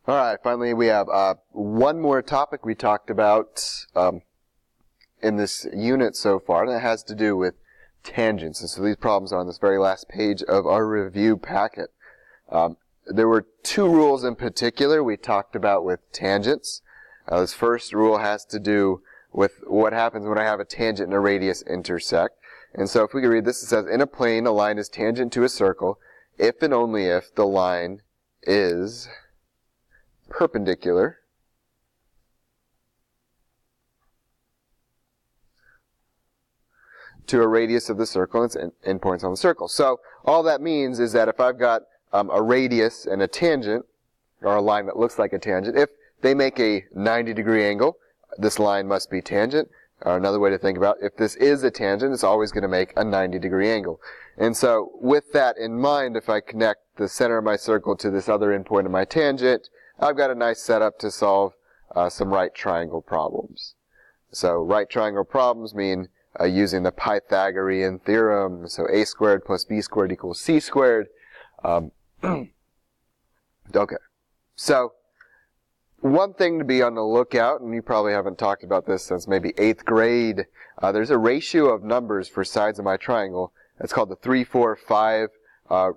All right, finally we have one more topic we talked about in this unit so far, and that has to do with tangents. And so these problems are on this very last page of our review packet. There were two rules in particular we talked about with tangents. This first rule has to do with what happens when I have a tangent and a radius intersect. And so if we can read this, it says, in a plane, a line is tangent to a circle if and only if the line is perpendicular to a radius of the circle and its endpoints on the circle. So all that means is that if I've got a radius and a tangent, or a line that looks like a tangent, if they make a 90-degree angle, this line must be tangent. Or another way to think about it, if this is a tangent, it's always going to make a 90-degree angle. And so with that in mind, if I connect the center of my circle to this other endpoint of my tangent, I've got a nice setup to solve some right triangle problems. So right triangle problems mean using the Pythagorean Theorem. So a squared plus b squared equals c squared. Okay. So one thing to be on the lookout, and you probably haven't talked about this since maybe 8th grade, there's a ratio of numbers for sides of my triangle. It's called the 3, 4, 5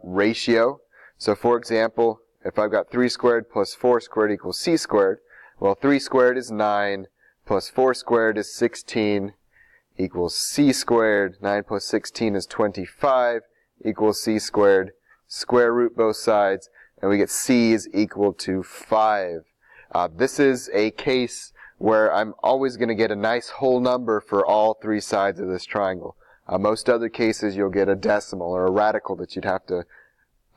ratio. So for example, if I've got 3 squared plus 4 squared equals c squared, well, 3 squared is 9, plus 4 squared is 16, equals c squared. 9 plus 16 is 25, equals c squared. Square root both sides, and we get c is equal to 5. This is a case where I'm always going to get a nice whole number for all three sides of this triangle. Most other cases, you'll get a decimal or a radical that you'd have to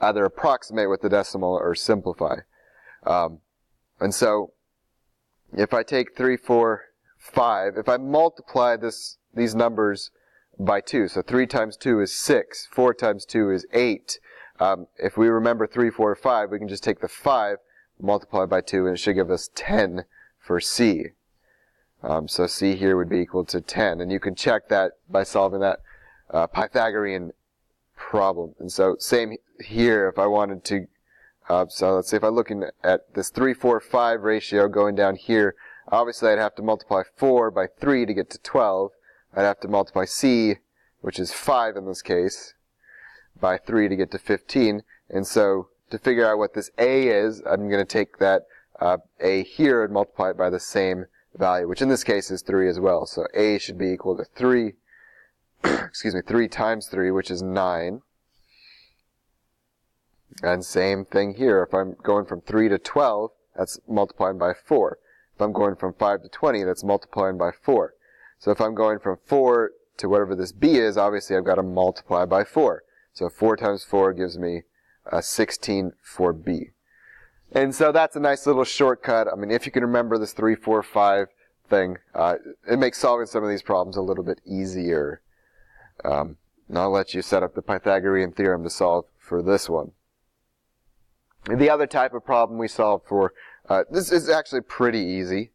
either approximate with the decimal or simplify. And so, if I take 3, 4, 5, if I multiply these numbers by 2, so 3 times 2 is 6, 4 times 2 is 8. If we remember 3, 4, 5, we can just take the 5, multiply by 2, and it should give us 10 for c. So c here would be equal to 10. And you can check that by solving that Pythagorean problem. And so same here, if I wanted to, so let's say if I'm looking at this 3, 4, 5 ratio going down here, obviously I'd have to multiply 4 by 3 to get to 12. I'd have to multiply c, which is 5 in this case, by 3 to get to 15. And so to figure out what this a is, I'm going to take that a here and multiply it by the same value, which in this case is 3 as well. So a should be equal to 3, excuse me, 3 times 3, which is 9. And same thing here. If I'm going from 3 to 12, that's multiplying by 4. If I'm going from 5 to 20, that's multiplying by 4. So if I'm going from 4 to whatever this b is, obviously I've got to multiply by 4. So 4 times 4 gives me 16 for b. And so that's a nice little shortcut. I mean, if you can remember this 3, 4, 5 thing, it makes solving some of these problems a little bit easier. And I'll let you set up the Pythagorean theorem to solve for this one. And the other type of problem we solve for, this is actually pretty easy.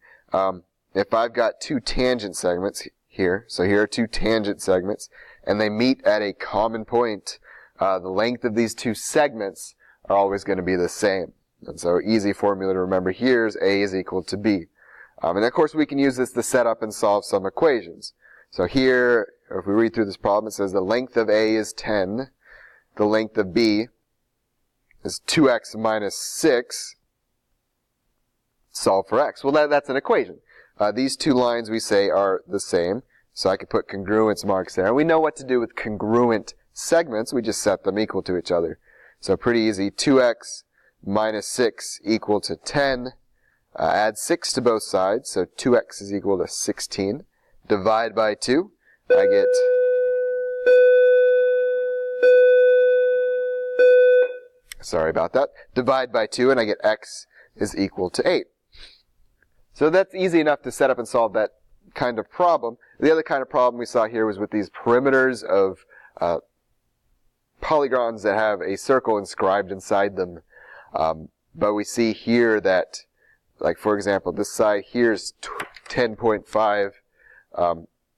If I've got two tangent segments here, so here are two tangent segments, and they meet at a common point, the length of these two segments are always going to be the same. And so easy formula to remember here is a is equal to b. And of course we can use this to set up and solve some equations. So here, if we read through this problem, it says the length of a is 10, the length of b is 2x minus 6. Solve for x. Well, that's an equation. These two lines we say are the same, so I could put congruence marks there. And we know what to do with congruent segments. We just set them equal to each other. So pretty easy. 2x minus 6 equal to 10. Add 6 to both sides, so 2x is equal to 16. Divide by 2. I get sorry about that. Divide by 2, and I get x is equal to 8. So that's easy enough to set up and solve that kind of problem. The other kind of problem we saw here was with these perimeters of polygons that have a circle inscribed inside them. But we see here that, like for example, this side here is 10.5.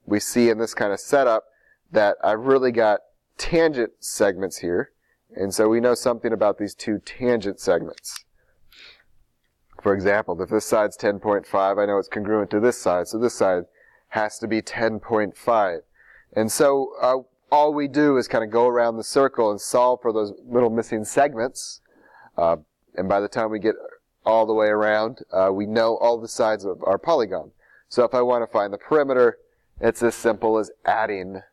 We see in this kind of setup that I've really got tangent segments here. And so we know something about these two tangent segments. for example, if this side's 10.5, I know it's congruent to this side, so this side has to be 10.5. And so all we do is kind of go around the circle and solve for those little missing segments. And by the time we get all the way around, we know all the sides of our polygon. So if I want to find the perimeter, it's as simple as adding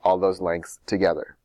all those lengths together.